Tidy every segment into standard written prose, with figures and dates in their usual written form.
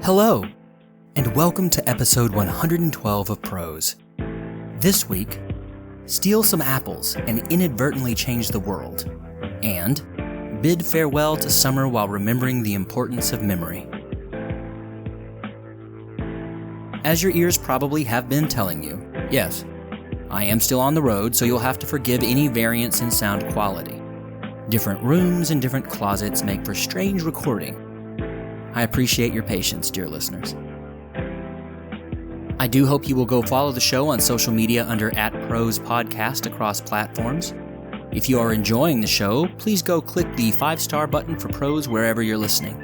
Hello, and welcome to episode 112 of Prose. This week, steal some apples and inadvertently change the world, and bid farewell to summer while remembering the importance of memory. As your ears probably have been telling you, yes, I am still on the road, so you'll have to forgive any variance in sound quality. Different rooms and different closets make for strange recording. I appreciate your patience, dear listeners. I do hope you will go follow the show on social media under @ProsePodcast across platforms. If you are enjoying the show, please go click the 5-star button for Prose wherever you're listening.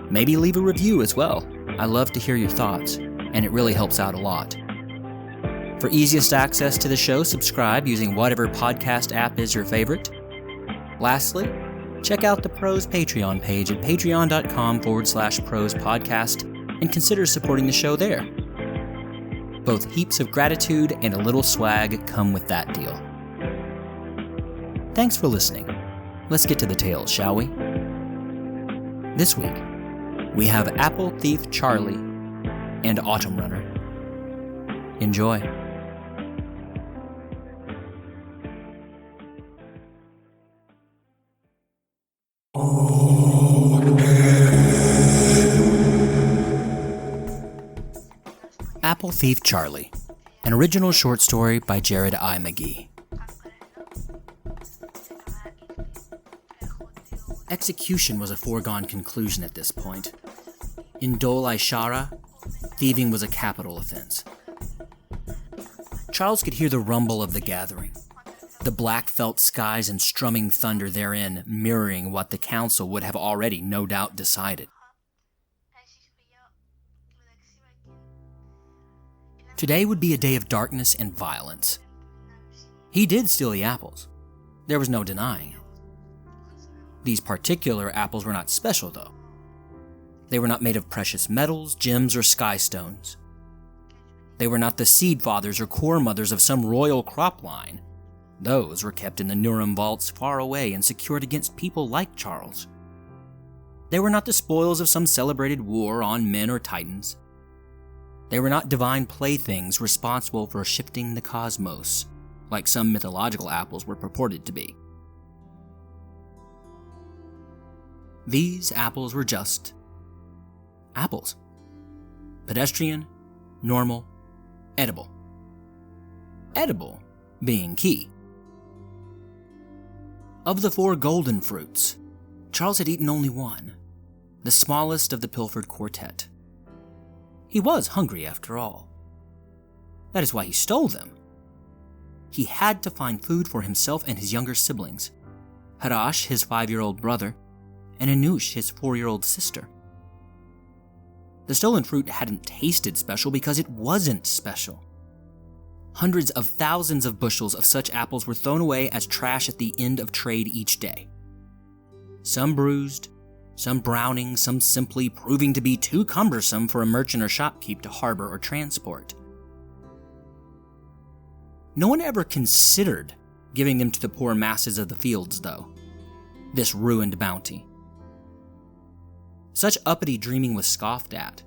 Maybe leave a review as well. I love to hear your thoughts, and it really helps out a lot. For easiest access to the show, subscribe using whatever podcast app is your favorite. Lastly, check out the Prose Patreon page at patreon.com/Prose Podcast and consider supporting the show there. Both heaps of gratitude and a little swag come with that deal. Thanks for listening. Let's get to the tales, shall we? This week, we have Apple Thief Charlie and Autumnrunner. Enjoy. Apple Thief Charlie, an original short story by Jared I. McGee. Execution was a foregone conclusion at this point. In Dol Ishara, thieving was a capital offense. Charles could hear the rumble of the gathering, the black felt skies and strumming thunder therein mirroring what the council would have already no doubt decided. Today would be a day of darkness and violence. He did steal the apples. There was no denying it. These particular apples were not special, though. They were not made of precious metals, gems, or sky stones. They were not the seed fathers or core mothers of some royal crop line. Those were kept in the Nurum vaults far away and secured against people like Charles. They were not the spoils of some celebrated war on men or titans. They were not divine playthings responsible for shifting the cosmos, like some mythological apples were purported to be. These apples were just apples. Pedestrian, normal, edible. Edible being key. Of the 4 golden fruits, Charles had eaten only one, the smallest of the pilfered quartet. He was hungry after all. That is why he stole them. He had to find food for himself and his younger siblings, Harash, his 5-year-old brother, and Anush, his 4-year-old sister. The stolen fruit hadn't tasted special because it wasn't special. Hundreds of thousands of bushels of such apples were thrown away as trash at the end of trade each day. Some bruised, some browning, some simply proving to be too cumbersome for a merchant or shopkeep to harbor or transport. No one ever considered giving them to the poor masses of the fields, though. This ruined bounty. Such uppity dreaming was scoffed at.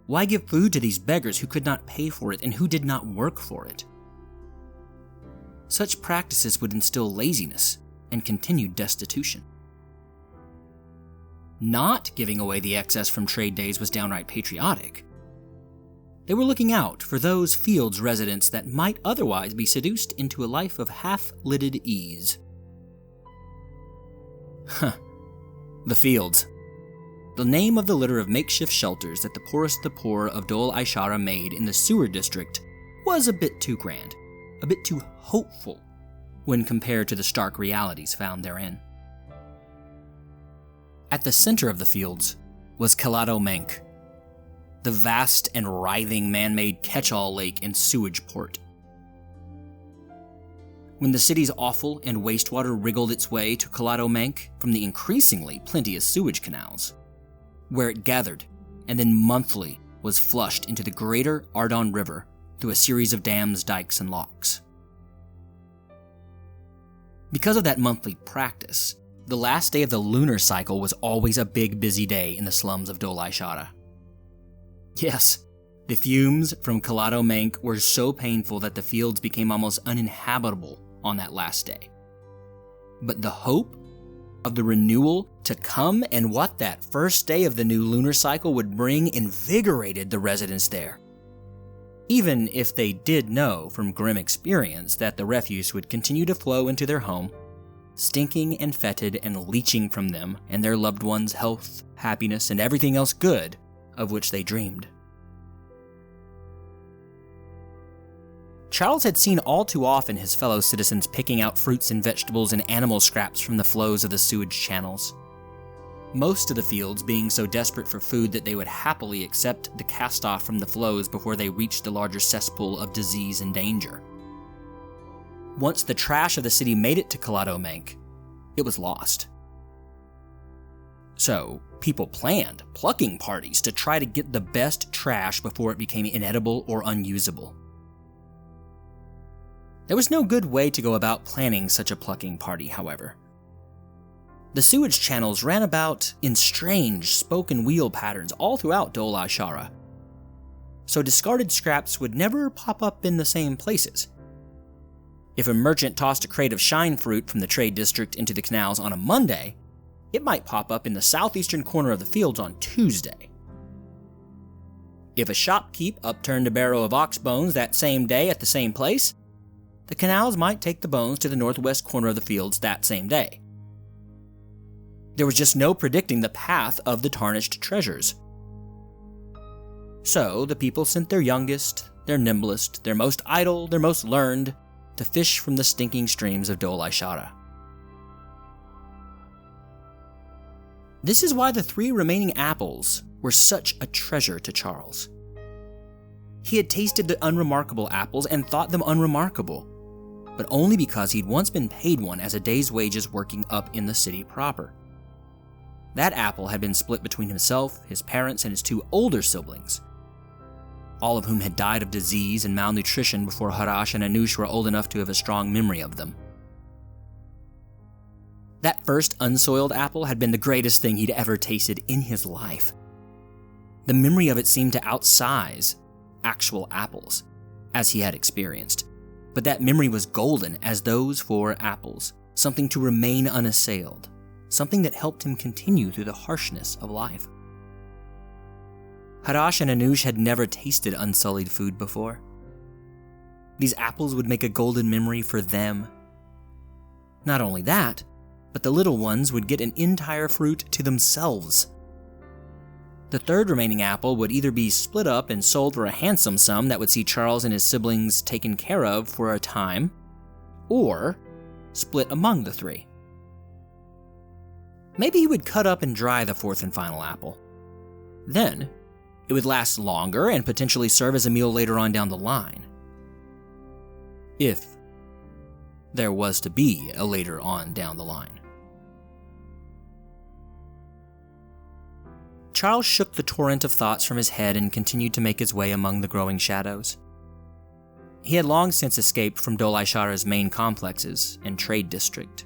Why give food to these beggars who could not pay for it and who did not work for it? Such practices would instill laziness and continued destitution. Not giving away the excess from trade days was downright patriotic. They were looking out for those fields residents that might otherwise be seduced into a life of half-lidded ease. The fields. The name of the litter of makeshift shelters that the poorest of the poor of Dol Ishara made in the sewer district was a bit too grand, a bit too hopeful when compared to the stark realities found therein. At the center of the fields was Kalado Mank, the vast and writhing man-made catch-all lake and sewage port. When the city's offal and wastewater wriggled its way to Kalado Mank from the increasingly plenteous sewage canals, where it gathered and then monthly was flushed into the greater Ardon River through a series of dams, dikes, and locks. Because of that monthly practice, the last day of the lunar cycle was always a big busy day in the slums of Dol Ishara. Yes, the fumes from Caladomank were so painful that the fields became almost uninhabitable on that last day. But the hope of the renewal to come and what that first day of the new lunar cycle would bring invigorated the residents there. Even if they did know from grim experience that the refuse would continue to flow into their home, stinking and fetid and leaching from them and their loved ones' health, happiness, and everything else good of which they dreamed. Charles had seen all too often his fellow citizens picking out fruits and vegetables and animal scraps from the flows of the sewage channels. Most of the fields being so desperate for food that they would happily accept the cast-off from the flows before they reached the larger cesspool of disease and danger. Once the trash of the city made it to Caladomank, it was lost. So, people planned plucking parties to try to get the best trash before it became inedible or unusable. There was no good way to go about planning such a plucking party, however. The sewage channels ran about in strange spoken wheel patterns all throughout Dol Ashara, so discarded scraps would never pop up in the same places. If a merchant tossed a crate of shine fruit from the trade district into the canals on a Monday, it might pop up in the southeastern corner of the fields on Tuesday. If a shopkeep upturned a barrow of ox bones that same day at the same place, the canals might take the bones to the northwest corner of the fields that same day. There was just no predicting the path of the tarnished treasures. So the people sent their youngest, their nimblest, their most idle, their most learned, to fish from the stinking streams of Dol Ashara. This is why the 3 remaining apples were such a treasure to Charles. He had tasted the unremarkable apples and thought them unremarkable, but only because he'd once been paid one as a day's wages working up in the city proper. That apple had been split between himself, his parents, and his 2 older siblings, all of whom had died of disease and malnutrition before Harash and Anush were old enough to have a strong memory of them. That first unsoiled apple had been the greatest thing he'd ever tasted in his life. The memory of it seemed to outsize actual apples, as he had experienced, but that memory was golden as those 4 apples, something to remain unassailed, something that helped him continue through the harshness of life. Harash and Anush had never tasted unsullied food before. These apples would make a golden memory for them. Not only that, but the little ones would get an entire fruit to themselves. The 3rd remaining apple would either be split up and sold for a handsome sum that would see Charles and his siblings taken care of for a time, or split among the 3. Maybe he would cut up and dry the 4th and final apple. Then, it would last longer and potentially serve as a meal later on down the line. If there was to be a later on down the line. Charles shook the torrent of thoughts from his head and continued to make his way among the growing shadows. He had long since escaped from Dol Ashara's main complexes and trade district.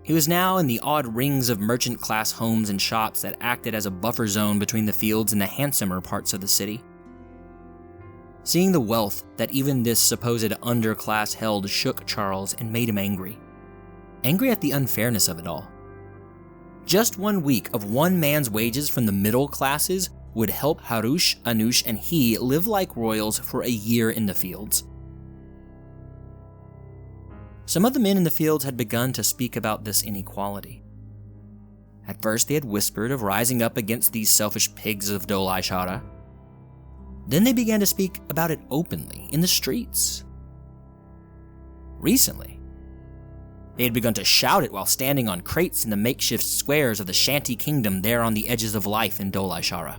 He was now in the odd rings of merchant-class homes and shops that acted as a buffer zone between the fields and the handsomer parts of the city. Seeing the wealth that even this supposed underclass held shook Charles and made him angry. Angry at the unfairness of it all. Just 1 week of one man's wages from the middle classes would help Harush, Anush, and he live like royals for a year in the fields. Some of the men in the fields had begun to speak about this inequality. At first they had whispered of rising up against these selfish pigs of Dol Ashara. Then they began to speak about it openly in the streets. Recently, they had begun to shout it while standing on crates in the makeshift squares of the shanty kingdom there on the edges of life in Dol Ashara.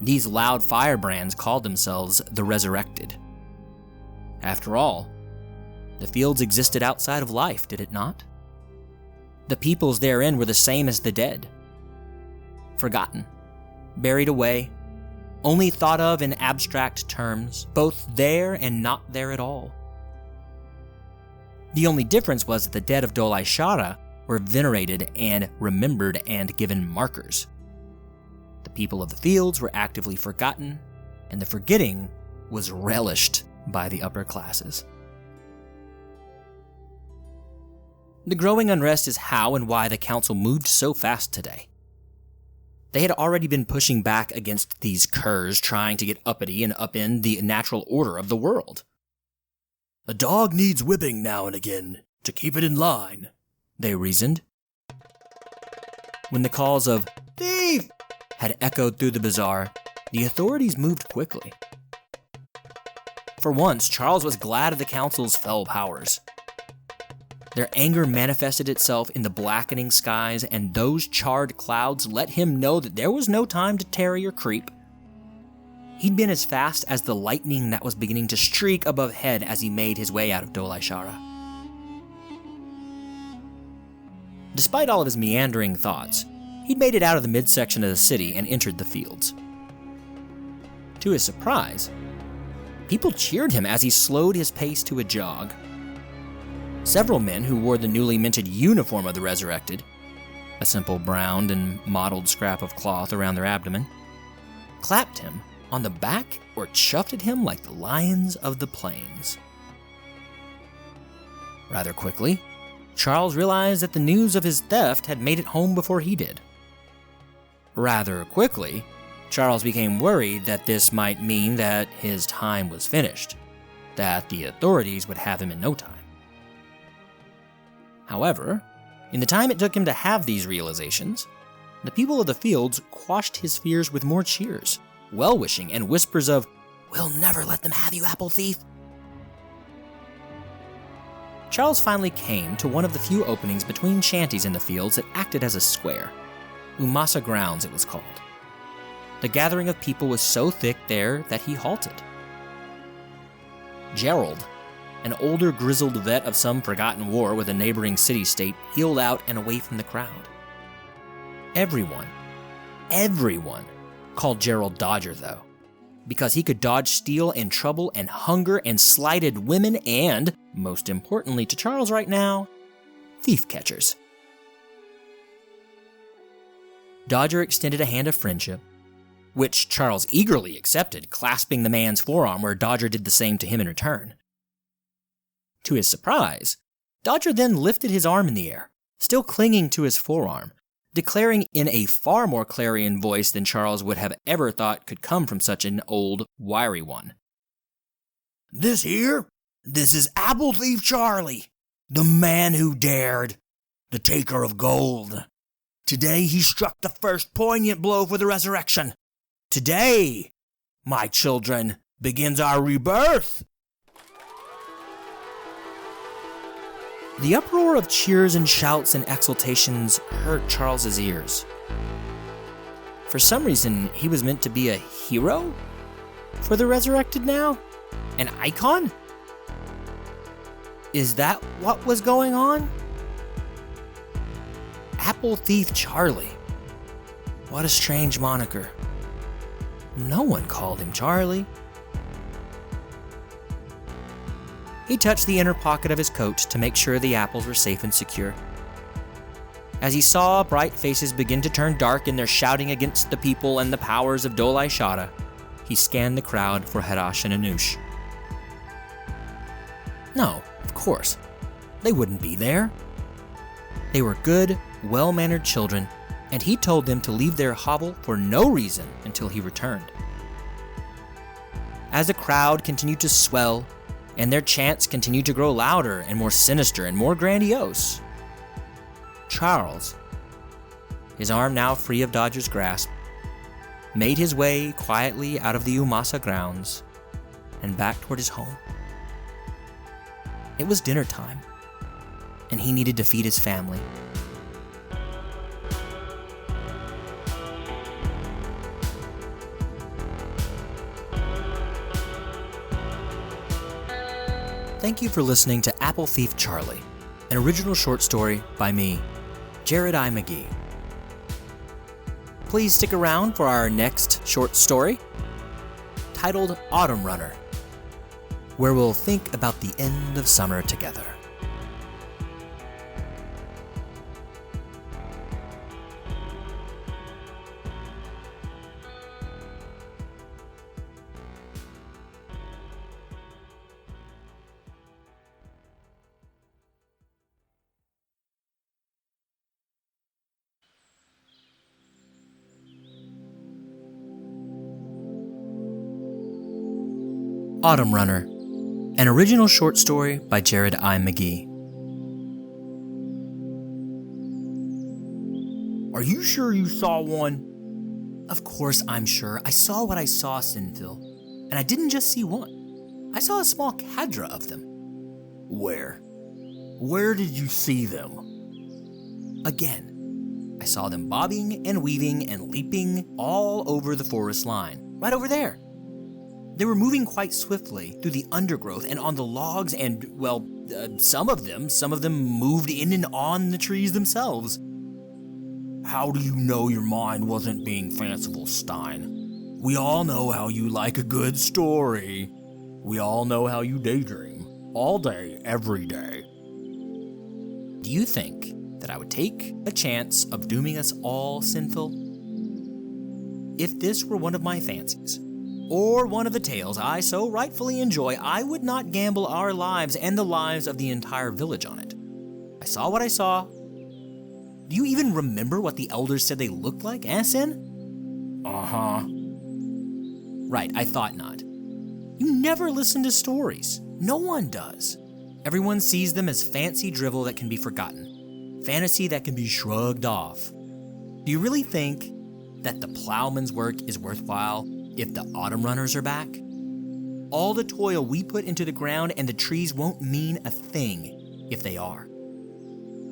These loud firebrands called themselves the Resurrected. After all, the fields existed outside of life, did it not? The peoples therein were the same as the dead. Forgotten, buried away, only thought of in abstract terms, both there and not there at all. The only difference was that the dead of Dol Ashara were venerated and remembered and given markers. The people of the fields were actively forgotten, and the forgetting was relished by the upper classes. The growing unrest is how and why the council moved so fast today. They had already been pushing back against these curs trying to get uppity and upend the natural order of the world. "A dog needs whipping now and again to keep it in line," they reasoned. When the calls of "thief" had echoed through the bazaar, the authorities moved quickly. For once, Charles was glad of the council's fell powers. Their anger manifested itself in the blackening skies, and those charred clouds let him know that there was no time to tarry or creep. He'd been as fast as the lightning that was beginning to streak above head as he made his way out of Dol Shara. Despite all of his meandering thoughts, he'd made it out of the midsection of the city and entered the fields. To his surprise, people cheered him as he slowed his pace to a jog. Several men who wore the newly minted uniform of the resurrected, a simple browned and mottled scrap of cloth around their abdomen, clapped him on the back or chuffed at him like the lions of the plains. Rather quickly, Charles realized that the news of his theft had made it home before he did. Rather quickly, Charles became worried that this might mean that his time was finished, that the authorities would have him in no time. However, in the time it took him to have these realizations, the people of the fields quashed his fears with more cheers, well-wishing, and whispers of, "We'll never let them have you, apple thief." Charles finally came to one of the few openings between shanties in the fields that acted as a square. Umasa Grounds, it was called. The gathering of people was so thick there that he halted. Gerald, an older grizzled vet of some forgotten war with a neighboring city-state, heeled out and away from the crowd. Everyone called Gerald Dodger, though, because he could dodge steel and trouble and hunger and slighted women and, most importantly to Charles right now, thief catchers. Dodger extended a hand of friendship, which Charles eagerly accepted, clasping the man's forearm where Dodger did the same to him in return. To his surprise, Dodger then lifted his arm in the air, still clinging to his forearm, declaring in a far more clarion voice than Charles would have ever thought could come from such an old, wiry one. This is Apple Thief Charlie, the man who dared, the taker of gold. Today he struck the first poignant blow for the resurrection. Today, my children, begins our rebirth." The uproar of cheers and shouts and exultations hurt Charles's ears. For some reason, he was meant to be a hero for the resurrected now? An icon? Is that what was going on? Apple Thief Charlie. What a strange moniker. No one called him Charlie. He touched the inner pocket of his coat to make sure the apples were safe and secure. As he saw bright faces begin to turn dark in their shouting against the people and the powers of Dol Shara, he scanned the crowd for Harash and Anush. No, of course, they wouldn't be there. They were good, well-mannered children, and he told them to leave their hovel for no reason until he returned. As the crowd continued to swell, and their chants continued to grow louder and more sinister and more grandiose, Charles, his arm now free of Dodger's grasp, made his way quietly out of the Umasa grounds and back toward his home. It was dinner time, and he needed to feed his family. Thank you for listening to Apple Thief Charlie, an original short story by me, Jared I. McGee. Please stick around for our next short story, titled Autumnrunner, where we'll think about the end of summer together. Autumnrunner, an original short story by Jared I. McGee. Are you sure you saw one? Of course I'm sure. I saw what I saw, Sinphil. And I didn't just see one. I saw a small cadre of them. Where? Where did you see them? Again, I saw them bobbing and weaving and leaping all over the forest line, right over there. They were moving quite swiftly through the undergrowth and on the logs and, some of them moved in and on the trees themselves. How do you know your mind wasn't being fanciful, Stein? We all know how you like a good story. We all know how you daydream. All day, every day. Do you think that I would take a chance of dooming us all, Sinphil? If this were one of my fancies, or one of the tales I so rightfully enjoy, I would not gamble our lives and the lives of the entire village on it. I saw what I saw. Do you even remember what the elders said they looked like, Sin? Uh-huh. Right, I thought not. You never listen to stories. No one does. Everyone sees them as fancy drivel that can be forgotten. Fantasy that can be shrugged off. Do you really think that the plowman's work is worthwhile if the Autumnrunners are back? All the toil we put into the ground and the trees won't mean a thing if they are.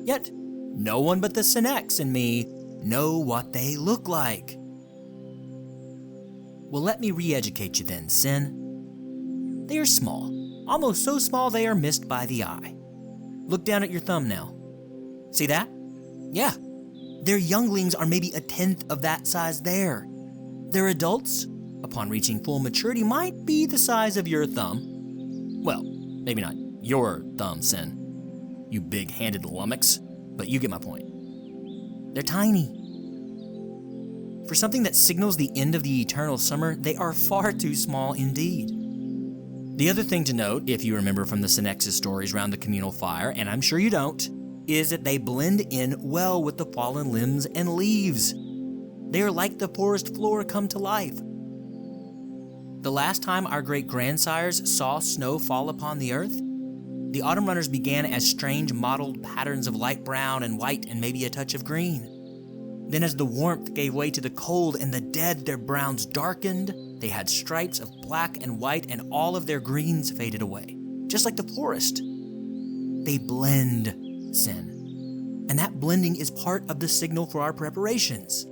Yet, no one but the Senex and me know what they look like. Well, let me re-educate you then, Sin. They are small, almost so small they are missed by the eye. Look down at your thumb now. See that? Yeah. Their younglings are maybe 1/10 of that size there. Their adults, upon reaching full maturity, might be the size of your thumb. Well, maybe not your thumb, Sin. You big-handed lummox, but you get my point. They're tiny. For something that signals the end of the eternal summer, they are far too small indeed. The other thing to note, if you remember from the Senex's stories around the communal fire, and I'm sure you don't, is that they blend in well with the fallen limbs and leaves. They are like the forest floor come to life. The last time our great-grandsires saw snow fall upon the earth, the Autumnrunners began as strange mottled patterns of light brown and white and maybe a touch of green. Then as the warmth gave way to the cold and the dead, their browns darkened, they had stripes of black and white and all of their greens faded away, just like the forest. They blend, Sin. And that blending is part of the signal for our preparations.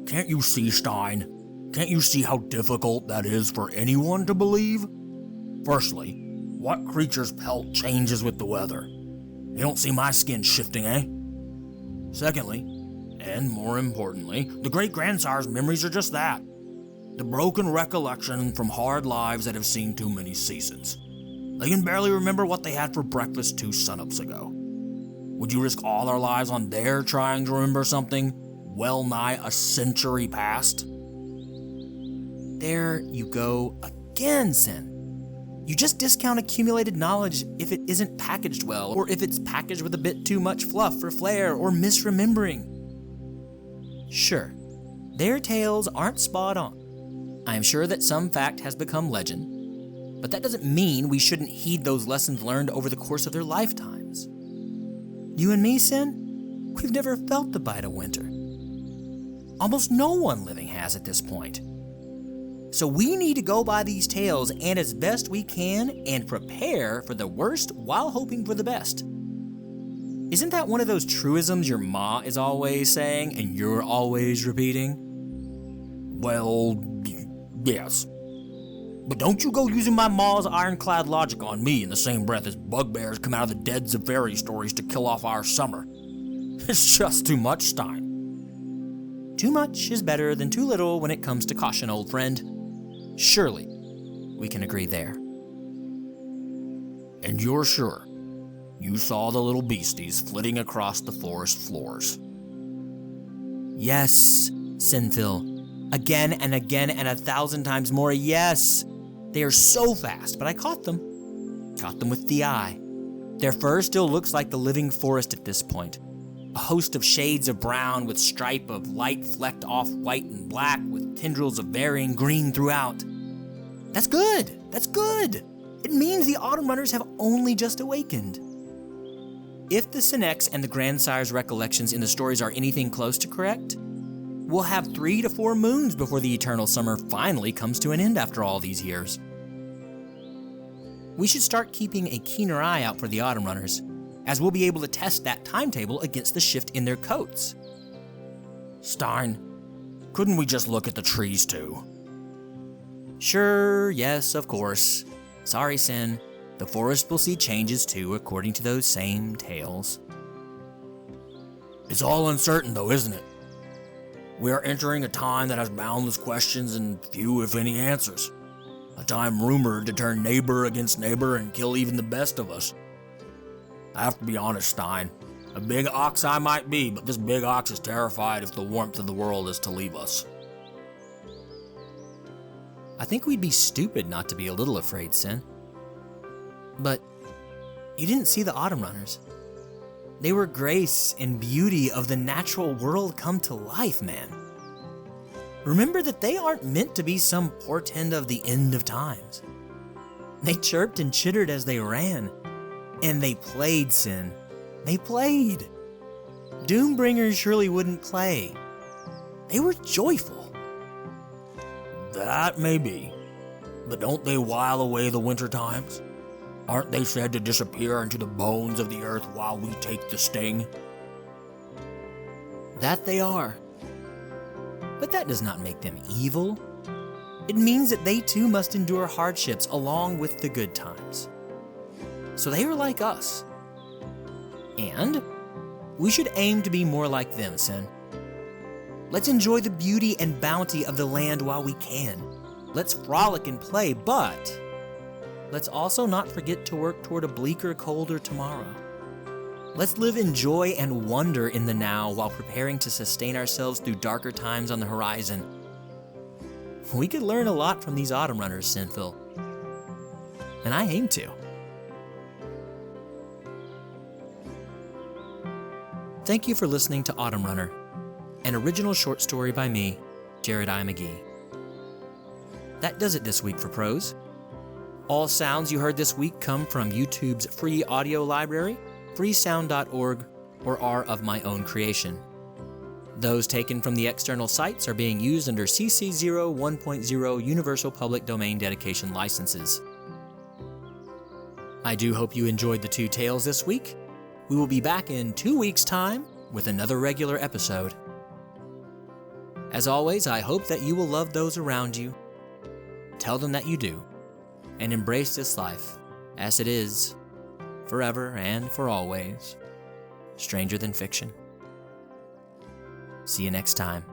Can't you see, Stein? Can't you see how difficult that is for anyone to believe? Firstly, what creature's pelt changes with the weather? You don't see my skin shifting, eh? Secondly, and more importantly, the great-grandsire's memories are just that. The broken recollection from hard lives that have seen too many seasons. They can barely remember what they had for breakfast 2 sunups ago. Would you risk all our lives on their trying to remember something well nigh a century past? There you go again, Sin. You just discount accumulated knowledge if it isn't packaged well, or if it's packaged with a bit too much fluff or flair or misremembering. Sure, their tales aren't spot on. I am sure that some fact has become legend, but that doesn't mean we shouldn't heed those lessons learned over the course of their lifetimes. You and me, Sin, we've never felt the bite of winter. Almost no one living has at this point. So we need to go by these tales and as best we can and prepare for the worst while hoping for the best. Isn't that one of those truisms your ma is always saying and you're always repeating? Well, yes. But don't you go using my ma's ironclad logic on me in the same breath as bugbears come out of the deads of fairy stories to kill off our summer. It's just too much, Stein. Too much is better than too little when it comes to caution, old friend. Surely, we can agree there. And you're sure you saw the little beasties flitting across the forest floors? Yes, Sinphil. Again and again and 1,000 times more, yes. They are so fast, but I caught them. Caught them with the eye. Their fur still looks like the living forest at this point. A host of shades of brown with stripe of light flecked off white and black with tendrils of varying green throughout. That's good! That's good! It means the Autumnrunners have only just awakened. If the Senex and the Grandsire's recollections in the stories are anything close to correct, we'll have 3 to 4 moons before the eternal summer finally comes to an end after all these years. We should start keeping a keener eye out for the Autumnrunners, as we'll be able to test that timetable against the shift in their coats. Stein, couldn't we just look at the trees too? Sure, yes, of course. Sorry, Sin. The forest will see changes too, according to those same tales. It's all uncertain though, isn't it? We are entering a time that has boundless questions and few, if any, answers. A time rumored to turn neighbor against neighbor and kill even the best of us. I have to be honest, Stein. A big ox I might be, but this big ox is terrified if the warmth of the world is to leave us. I think we'd be stupid not to be a little afraid, Sin. But you didn't see the Autumnrunners. They were grace and beauty of the natural world come to life, man. Remember that they aren't meant to be some portend of the end of times. They chirped and chittered as they ran. And they played, Sin. They played. Doombringers surely wouldn't play. They were joyful. That may be. But don't they while away the winter times? Aren't they said to disappear into the bones of the earth while we take the sting? That they are. But that does not make them evil. It means that they too must endure hardships along with the good times. So they are like us. And we should aim to be more like them, Sin. Let's enjoy the beauty and bounty of the land while we can. Let's frolic and play, but let's also not forget to work toward a bleaker, colder tomorrow. Let's live in joy and wonder in the now while preparing to sustain ourselves through darker times on the horizon. We could learn a lot from these Autumnrunners, Sinful. And I aim to. Thank you for listening to Autumnrunner, an original short story by me, Jared I. McGee. That does it this week for Prose. All sounds you heard this week come from YouTube's free audio library, freesound.org, or are of my own creation. Those taken from the external sites are being used under CC 0 Universal Public Domain Dedication licenses. I do hope you enjoyed the 2 tales this week. We will be back in 2 weeks' time with another regular episode. As always, I hope that you will love those around you, tell them that you do, and embrace this life as it is, forever and for always, stranger than fiction. See you next time.